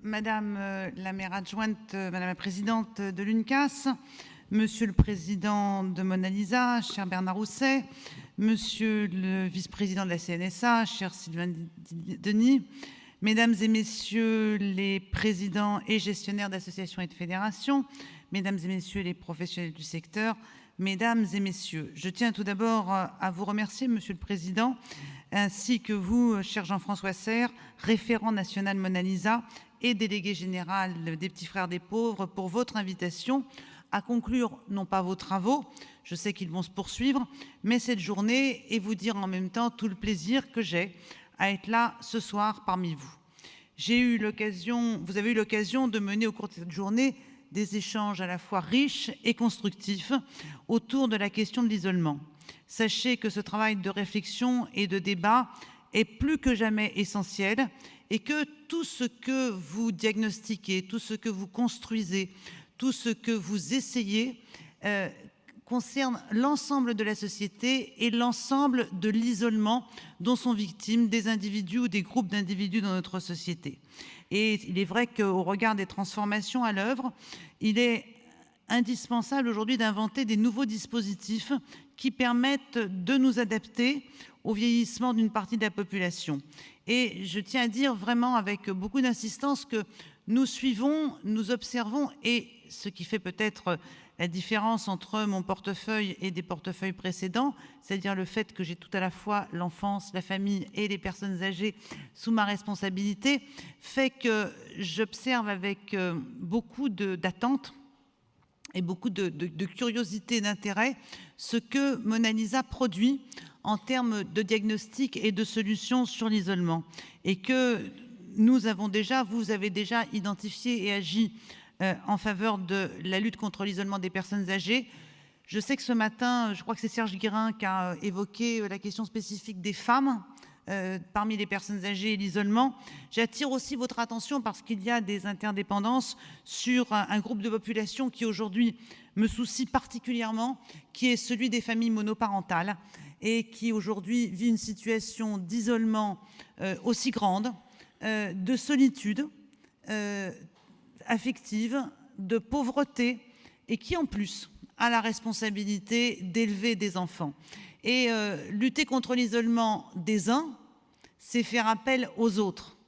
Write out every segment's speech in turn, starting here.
Madame la maire adjointe, Madame la présidente de l'UNCAS, Monsieur le président de Mona Lisa, cher Bernard Rousset, Monsieur le vice-président de la CNSA, cher Sylvain Denis, Mesdames et Messieurs les présidents et gestionnaires d'associations et de fédérations, Mesdames et Messieurs les professionnels du secteur, Mesdames et Messieurs, je tiens tout d'abord à vous remercier, Monsieur le Président, ainsi que vous, cher Jean-François Serre, référent national Mona Lisa et délégué général des Petits Frères des Pauvres, pour votre invitation à conclure, non pas vos travaux, je sais qu'ils vont se poursuivre, mais cette journée, et vous dire en même temps tout le plaisir que j'ai à être là ce soir parmi vous. Vous avez eu l'occasion de mener au cours de cette journée des échanges à la fois riches et constructifs autour de la question de l'isolement. Sachez que ce travail de réflexion et de débat est plus que jamais essentiel et que tout ce que vous diagnostiquez, tout ce que vous construisez, tout ce que vous essayez concerne l'ensemble de la société et l'ensemble de l'isolement dont sont victimes des individus ou des groupes d'individus dans notre société. Et il est vrai qu'au regard des transformations à l'œuvre, il est indispensable aujourd'hui d'inventer des nouveaux dispositifs qui permettent de nous adapter au vieillissement d'une partie de la population. Et je tiens à dire vraiment avec beaucoup d'insistance que nous suivons, nous observons, et ce qui fait peut-être la différence entre mon portefeuille et des portefeuilles précédents, c'est-à-dire le fait que j'ai tout à la fois l'enfance, la famille et les personnes âgées sous ma responsabilité, fait que j'observe avec beaucoup d'attente et beaucoup de curiosité et d'intérêt ce que Mona Lisa produit en termes de diagnostic et de solutions sur l'isolement. Et que nous avons déjà, vous avez déjà identifié et agi en faveur de la lutte contre l'isolement des personnes âgées. Je sais que ce matin, je crois que c'est Serge Guérin qui a évoqué la question spécifique des femmes parmi les personnes âgées et l'isolement. J'attire aussi votre attention parce qu'il y a des interdépendances sur un groupe de population qui aujourd'hui me soucie particulièrement, qui est celui des familles monoparentales et qui aujourd'hui vit une situation d'isolement aussi grande, de solitude affective, de pauvreté, et qui en plus a la responsabilité d'élever des enfants. Et lutter contre l'isolement des uns, c'est faire appel aux autres.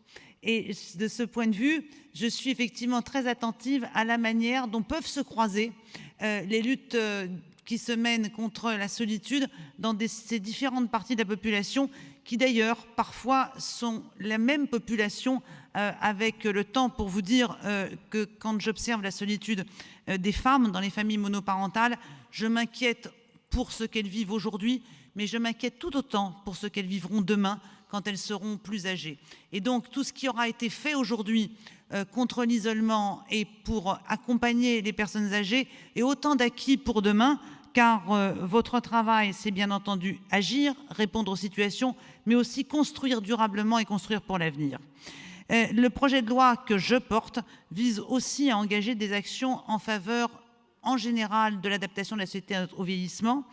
Et de ce point de vue, je suis effectivement très attentive à la manière dont peuvent se croiser les luttes qui se mènent contre la solitude dans ces différentes parties de la population, qui d'ailleurs parfois sont la même population avec le temps, pour vous dire que quand j'observe la solitude des femmes dans les familles monoparentales, je m'inquiète pour ce qu'elles vivent aujourd'hui, mais je m'inquiète tout autant pour ce qu'elles vivront demain quand elles seront plus âgées. Et donc tout ce qui aura été fait aujourd'hui contre l'isolement et pour accompagner les personnes âgées est autant d'acquis pour demain, car votre travail, c'est bien entendu agir, répondre aux situations, mais aussi construire durablement et construire pour l'avenir. Le projet de loi que je porte vise aussi à engager des actions en faveur en général de l'adaptation de la société au vieillissement,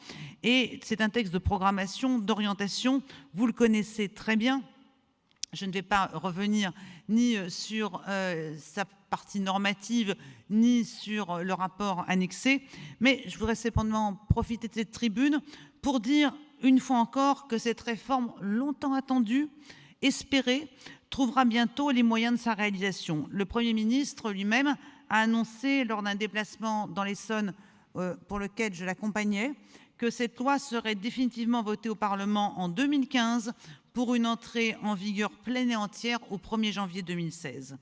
et c'est un texte de programmation, d'orientation, vous le connaissez très bien. Je ne vais pas revenir ni sur sa partie normative, ni sur le rapport annexé, mais je voudrais cependant profiter de cette tribune pour dire une fois encore que cette réforme longtemps attendue, espérée, trouvera bientôt les moyens de sa réalisation. Le Premier ministre lui-même a annoncé lors d'un déplacement dans l'Essonne pour lequel je l'accompagnais que cette loi serait définitivement votée au Parlement en 2015 pour une entrée en vigueur pleine et entière au 1er janvier 2016.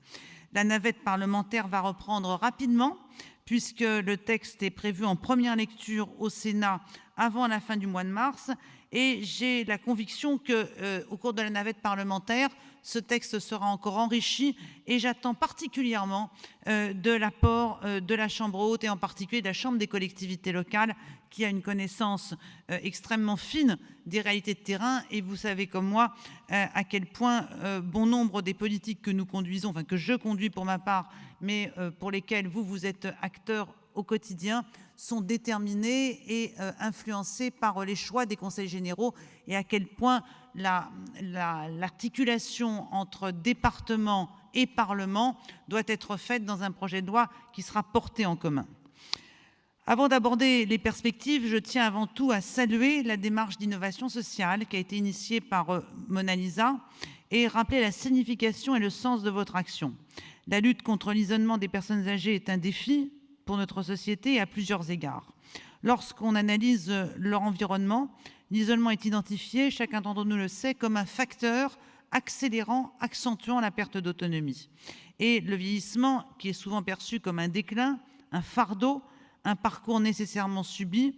La navette parlementaire va reprendre rapidement puisque le texte est prévu en première lecture au Sénat avant la fin du mois de mars, et j'ai la conviction qu'au cours de la navette parlementaire, ce texte sera encore enrichi, et j'attends particulièrement de l'apport de la Chambre haute et en particulier de la Chambre des collectivités locales qui a une connaissance extrêmement fine des réalités de terrain, et vous savez comme moi à quel point bon nombre des politiques que nous conduisons, enfin que je conduis pour ma part, mais pour lesquelles vous êtes acteurs au quotidien sont déterminés et influencés par les choix des conseils généraux, et à quel point l'articulation entre département et Parlement doit être faite dans un projet de loi qui sera porté en commun. Avant d'aborder les perspectives, je tiens avant tout à saluer la démarche d'innovation sociale qui a été initiée par Mona Lisa et rappeler la signification et le sens de votre action. La lutte contre l'isolement des personnes âgées est un défi pour notre société à plusieurs égards. Lorsqu'on analyse leur environnement, l'isolement est identifié, chacun d'entre nous le sait, comme un facteur accélérant, accentuant la perte d'autonomie. Et le vieillissement, qui est souvent perçu comme un déclin, un fardeau, un parcours nécessairement subi,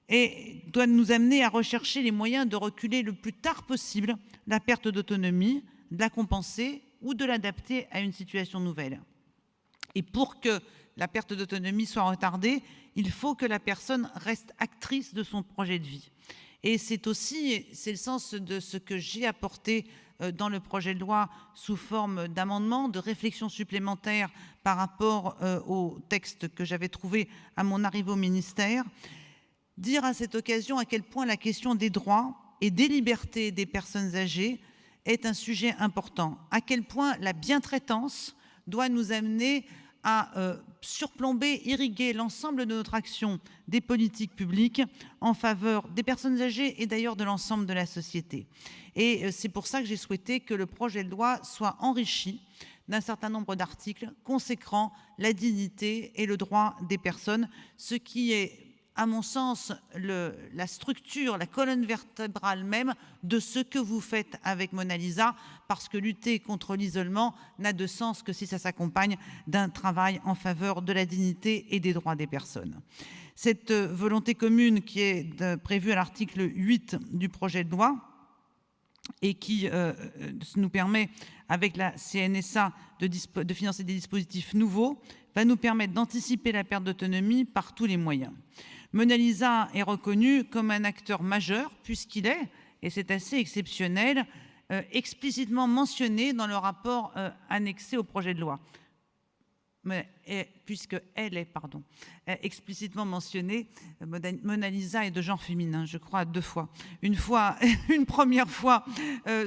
et doit nous amener à rechercher les moyens de reculer le plus tard possible la perte d'autonomie, de la compenser ou de l'adapter à une situation nouvelle. Et pour que la perte d'autonomie soit retardée, il faut que la personne reste actrice de son projet de vie. Et c'est le sens de ce que j'ai apporté dans le projet de loi sous forme d'amendements, de réflexions supplémentaires par rapport au texte que j'avais trouvé à mon arrivée au ministère. Dire à cette occasion à quel point la question des droits et des libertés des personnes âgées est un sujet important, à quel point la bientraitance doit nous amener à surplomber, irriguer l'ensemble de notre action des politiques publiques en faveur des personnes âgées et d'ailleurs de l'ensemble de la société. Et c'est pour ça que j'ai souhaité que le projet de loi soit enrichi d'un certain nombre d'articles consécrant la dignité et le droit des personnes, ce qui est, à mon sens, la structure, la colonne vertébrale même de ce que vous faites avec Mona Lisa, parce que lutter contre l'isolement n'a de sens que si ça s'accompagne d'un travail en faveur de la dignité et des droits des personnes. Cette volonté commune qui est prévue à l'article 8 du projet de loi et qui nous permet, avec la CNSA, de financer des dispositifs nouveaux, va nous permettre d'anticiper la perte d'autonomie par tous les moyens. Mona Lisa est reconnu comme un acteur majeur puisqu'il est, et c'est assez exceptionnel, explicitement mentionné dans le rapport annexé au projet de loi. Puisqu'elle est, explicitement mentionnée, Mona Lisa est de genre féminin, je crois, 2 fois. Une première fois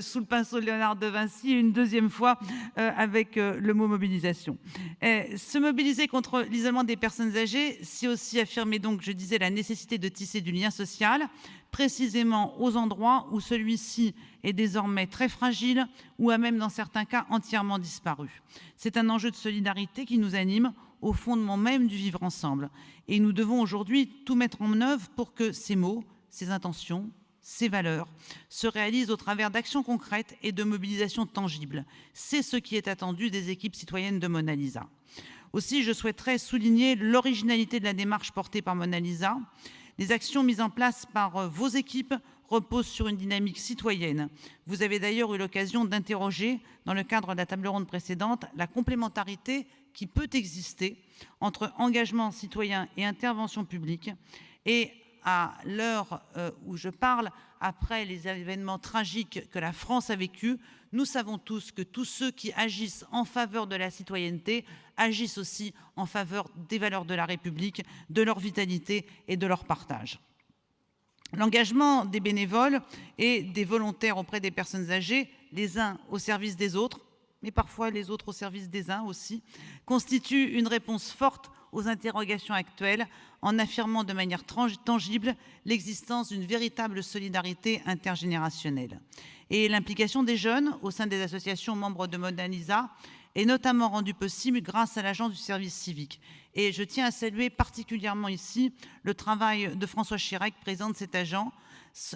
sous le pinceau de Léonard de Vinci, et une deuxième fois avec le mot mobilisation. Se mobiliser contre l'isolement des personnes âgées, c'est aussi affirmer donc, je disais, la nécessité de tisser du lien social, précisément aux endroits où celui-ci est désormais très fragile ou a même dans certains cas entièrement disparu. C'est un enjeu de solidarité qui nous anime au fondement même du vivre ensemble. Et nous devons aujourd'hui tout mettre en œuvre pour que ces mots, ces intentions, ces valeurs se réalisent au travers d'actions concrètes et de mobilisations tangibles. C'est ce qui est attendu des équipes citoyennes de Mona Lisa. Aussi, je souhaiterais souligner l'originalité de la démarche portée par Mona Lisa. Les actions mises en place par vos équipes reposent sur une dynamique citoyenne. Vous avez d'ailleurs eu l'occasion d'interroger, dans le cadre de la table ronde précédente, la complémentarité qui peut exister entre engagement citoyen et intervention publique. Et à l'heure où je parle, après les événements tragiques que la France a vécus, nous savons tous que tous ceux qui agissent en faveur de la citoyenneté agissent aussi en faveur des valeurs de la République, de leur vitalité et de leur partage. L'engagement des bénévoles et des volontaires auprès des personnes âgées, les uns au service des autres, mais parfois les autres au service des uns aussi, constitue une réponse forte aux interrogations actuelles en affirmant de manière tangible l'existence d'une véritable solidarité intergénérationnelle. Et l'implication des jeunes au sein des associations membres de Mona Lisa est notamment rendue possible grâce à l'agence du service civique. Et je tiens à saluer particulièrement ici le travail de François Chirec, président de cet agent,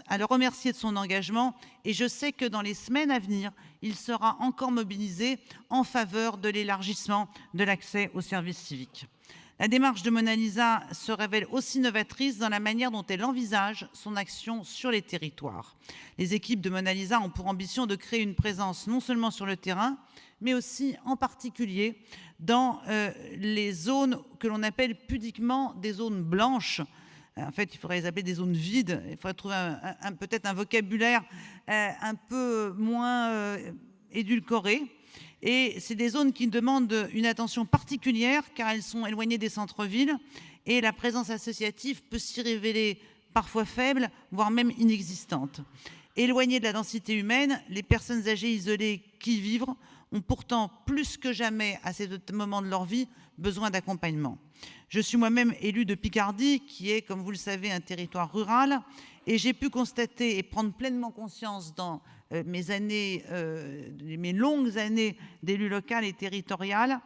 à le remercier de son engagement, et je sais que dans les semaines à venir, il sera encore mobilisé en faveur de l'élargissement de l'accès au service civique. La démarche de Mona Lisa se révèle aussi novatrice dans la manière dont elle envisage son action sur les territoires. Les équipes de Mona Lisa ont pour ambition de créer une présence non seulement sur le terrain, mais aussi en particulier dans les zones que l'on appelle pudiquement des zones blanches. En fait, il faudrait les appeler des zones vides. Il faudrait trouver peut-être un vocabulaire un peu moins édulcoré. Et c'est des zones qui demandent une attention particulière car elles sont éloignées des centres-villes et la présence associative peut s'y révéler parfois faible, voire même inexistante. Éloignées de la densité humaine, les personnes âgées isolées qui y vivent ont pourtant plus que jamais à ce moment de leur vie besoin d'accompagnement. Je suis moi-même élue de Picardie, qui est, comme vous le savez, un territoire rural, et j'ai pu constater et prendre pleinement conscience dans mes longues années d'élu local et territorial,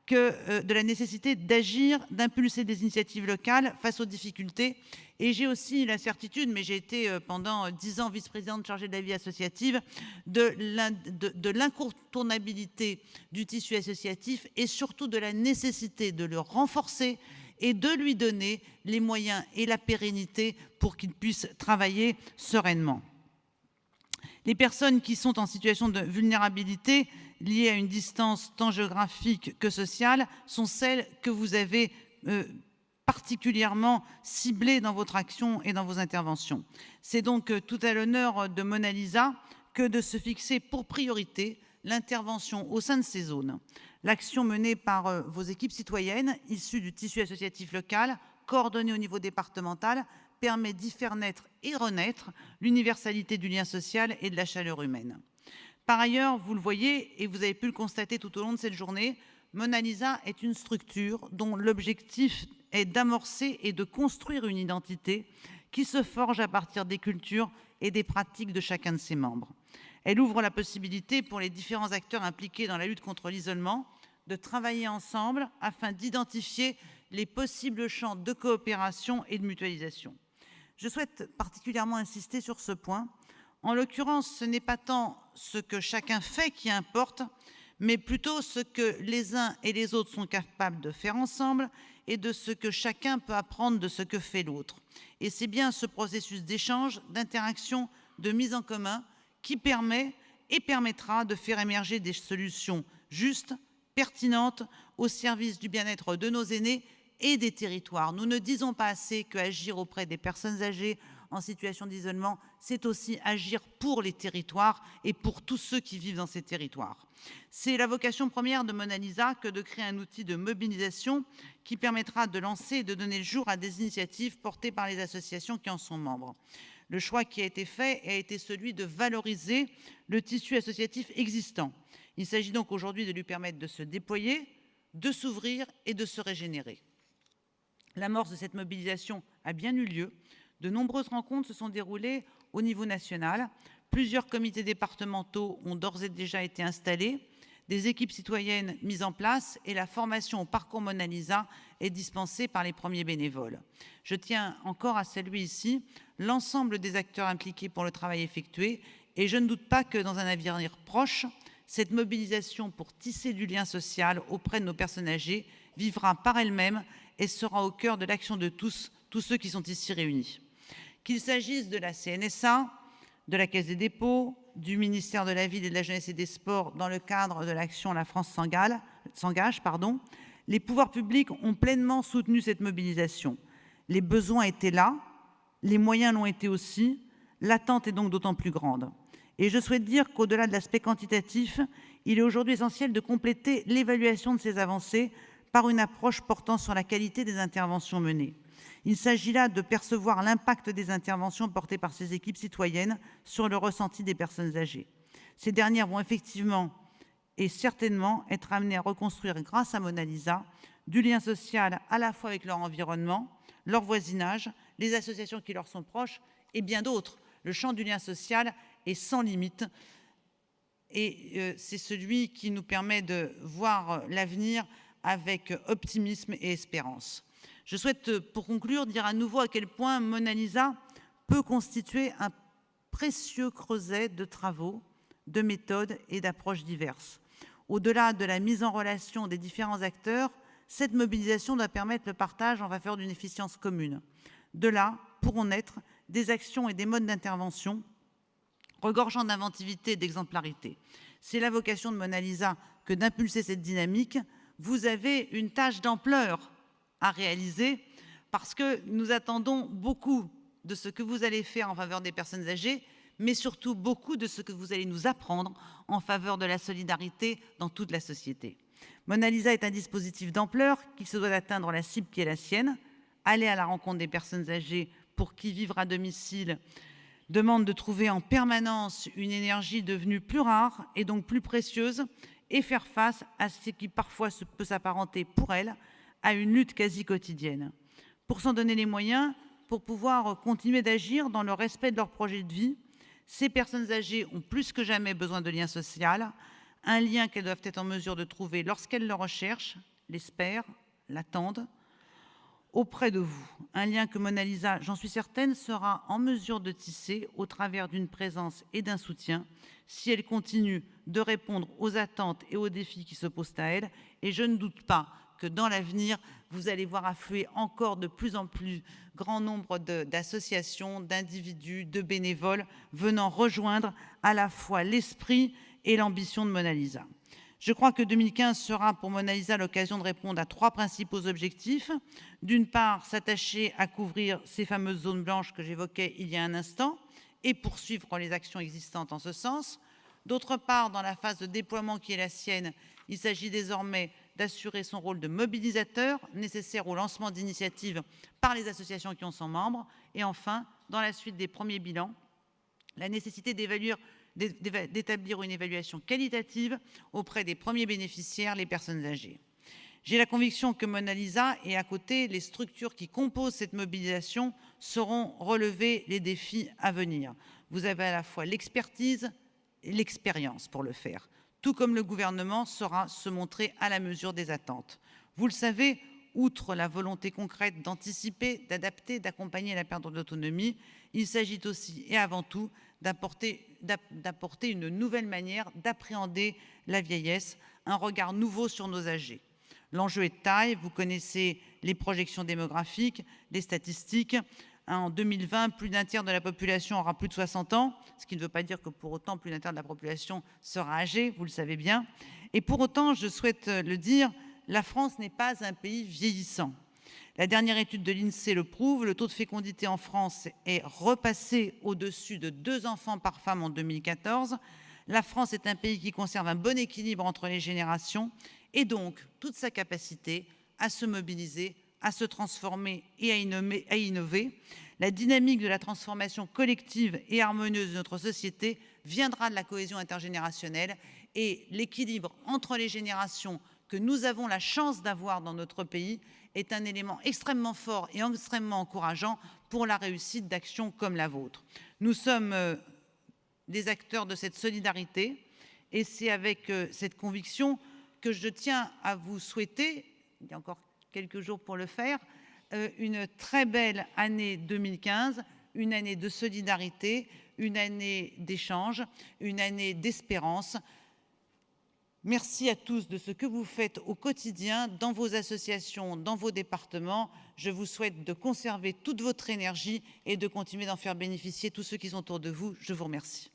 de la nécessité d'agir, d'impulser des initiatives locales face aux difficultés. Et j'ai aussi la certitude, mais j'ai été pendant 10 ans vice-présidente chargée de la vie associative, de l'incontournabilité du tissu associatif et surtout de la nécessité de le renforcer et de lui donner les moyens et la pérennité pour qu'il puisse travailler sereinement. Les personnes qui sont en situation de vulnérabilité liées à une distance tant géographique que sociale sont celles que vous avez particulièrement ciblées dans votre action et dans vos interventions. C'est donc tout à l'honneur de Mona Lisa que de se fixer pour priorité l'intervention au sein de ces zones. L'action menée par vos équipes citoyennes issues du tissu associatif local, coordonnées au niveau départemental, permet d'y faire naître et renaître l'universalité du lien social et de la chaleur humaine. Par ailleurs, vous le voyez et vous avez pu le constater tout au long de cette journée, Mona Lisa est une structure dont l'objectif est d'amorcer et de construire une identité qui se forge à partir des cultures et des pratiques de chacun de ses membres. Elle ouvre la possibilité pour les différents acteurs impliqués dans la lutte contre l'isolement de travailler ensemble afin d'identifier les possibles champs de coopération et de mutualisation. Je souhaite particulièrement insister sur ce point. En l'occurrence, ce n'est pas tant ce que chacun fait qui importe, mais plutôt ce que les uns et les autres sont capables de faire ensemble et de ce que chacun peut apprendre de ce que fait l'autre. Et c'est bien ce processus d'échange, d'interaction, de mise en commun qui permet et permettra de faire émerger des solutions justes, pertinentes, au service du bien-être de nos aînés et des territoires. Nous ne disons pas assez qu'agir auprès des personnes âgées en situation d'isolement, c'est aussi agir pour les territoires et pour tous ceux qui vivent dans ces territoires. C'est la vocation première de Mona Lisa que de créer un outil de mobilisation qui permettra de lancer et de donner le jour à des initiatives portées par les associations qui en sont membres. Le choix qui a été fait a été celui de valoriser le tissu associatif existant. Il s'agit donc aujourd'hui de lui permettre de se déployer, de s'ouvrir et de se régénérer. L'amorce de cette mobilisation a bien eu lieu. De nombreuses rencontres se sont déroulées au niveau national. Plusieurs comités départementaux ont d'ores et déjà été installés, des équipes citoyennes mises en place et la formation au parcours Mona Lisa est dispensée par les premiers bénévoles. Je tiens encore à saluer ici l'ensemble des acteurs impliqués pour le travail effectué et je ne doute pas que dans un avenir proche, cette mobilisation pour tisser du lien social auprès de nos personnes âgées vivra par elle-même et sera au cœur de l'action de tous ceux qui sont ici réunis. Qu'il s'agisse de la CNSA, de la Caisse des dépôts, du ministère de la Ville et de la Jeunesse et des Sports dans le cadre de l'action La France s'engage, les pouvoirs publics ont pleinement soutenu cette mobilisation. Les besoins étaient là, les moyens l'ont été aussi, l'attente est donc d'autant plus grande. Et je souhaite dire qu'au-delà de l'aspect quantitatif, il est aujourd'hui essentiel de compléter l'évaluation de ces avancées par une approche portant sur la qualité des interventions menées. Il s'agit là de percevoir l'impact des interventions portées par ces équipes citoyennes sur le ressenti des personnes âgées. Ces dernières vont effectivement et certainement être amenées à reconstruire, grâce à Mona Lisa, du lien social à la fois avec leur environnement, leur voisinage, les associations qui leur sont proches et bien d'autres. Le champ du lien social est sans limite et c'est celui qui nous permet de voir l'avenir avec optimisme et espérance. Je souhaite, pour conclure, dire à nouveau à quel point Mona Lisa peut constituer un précieux creuset de travaux, de méthodes et d'approches diverses. Au-delà de la mise en relation des différents acteurs, cette mobilisation doit permettre le partage en faveur d'une efficience commune. De là pourront naître des actions et des modes d'intervention regorgeant d'inventivité et d'exemplarité. C'est la vocation de Mona Lisa que d'impulser cette dynamique. Vous avez une tâche d'ampleur à réaliser parce que nous attendons beaucoup de ce que vous allez faire en faveur des personnes âgées, mais surtout beaucoup de ce que vous allez nous apprendre en faveur de la solidarité dans toute la société. Mona Lisa est un dispositif d'ampleur qui se doit d'atteindre la cible qui est la sienne, aller à la rencontre des personnes âgées pour qui vivre à domicile demande de trouver en permanence une énergie devenue plus rare et donc plus précieuse et faire face à ce qui parfois peut s'apparenter pour elles à une lutte quasi quotidienne. Pour s'en donner les moyens, pour pouvoir continuer d'agir dans le respect de leur projet de vie, ces personnes âgées ont plus que jamais besoin de lien social, un lien qu'elles doivent être en mesure de trouver lorsqu'elles le recherchent, l'espèrent, l'attendent, auprès de vous. Un lien que Mona Lisa, j'en suis certaine, sera en mesure de tisser au travers d'une présence et d'un soutien si elle continue de répondre aux attentes et aux défis qui se posent à elle. Et je ne doute pas que dans l'avenir, vous allez voir affluer encore de plus en plus grand nombre d'associations, d'individus, de bénévoles venant rejoindre à la fois l'esprit et l'ambition de Mona Lisa. Je crois que 2015 sera pour Mona Lisa l'occasion de répondre à 3 principaux objectifs. D'une part, s'attacher à couvrir ces fameuses zones blanches que j'évoquais il y a un instant et poursuivre les actions existantes en ce sens. D'autre part, dans la phase de déploiement qui est la sienne, il s'agit désormais d'assurer son rôle de mobilisateur nécessaire au lancement d'initiatives par les associations qui en sont membres. Et enfin, dans la suite des premiers bilans, la nécessité d'établir une évaluation qualitative auprès des premiers bénéficiaires, les personnes âgées. J'ai la conviction que Mona Lisa et à côté les structures qui composent cette mobilisation sauront relever les défis à venir. Vous avez à la fois l'expertise et l'expérience pour le faire, tout comme le gouvernement saura se montrer à la mesure des attentes. Vous le savez, outre la volonté concrète d'anticiper, d'adapter, d'accompagner la perte d'autonomie, il s'agit aussi et avant tout d'apporter une nouvelle manière d'appréhender la vieillesse, un regard nouveau sur nos âgés. L'enjeu est de taille, vous connaissez les projections démographiques, les statistiques. En 2020, plus d'un tiers de la population aura plus de 60 ans, ce qui ne veut pas dire que pour autant plus d'un tiers de la population sera âgée, vous le savez bien. Et pour autant, je souhaite le dire, la France n'est pas un pays vieillissant. La dernière étude de l'INSEE le prouve, le taux de fécondité en France est repassé au-dessus de 2 enfants par femme en 2014. La France est un pays qui conserve un bon équilibre entre les générations et donc toute sa capacité à se mobiliser, à se transformer et à innover. La dynamique de la transformation collective et harmonieuse de notre société viendra de la cohésion intergénérationnelle et l'équilibre entre les générations que nous avons la chance d'avoir dans notre pays est un élément extrêmement fort et extrêmement encourageant pour la réussite d'actions comme la vôtre. Nous sommes des acteurs de cette solidarité et c'est avec cette conviction que je tiens à vous souhaiter, il y a encore quelques jours pour le faire, une très belle année 2015, une année de solidarité, une année d'échange, une année d'espérance. Merci à tous de ce que vous faites au quotidien dans vos associations, dans vos départements. Je vous souhaite de conserver toute votre énergie et de continuer d'en faire bénéficier tous ceux qui sont autour de vous. Je vous remercie.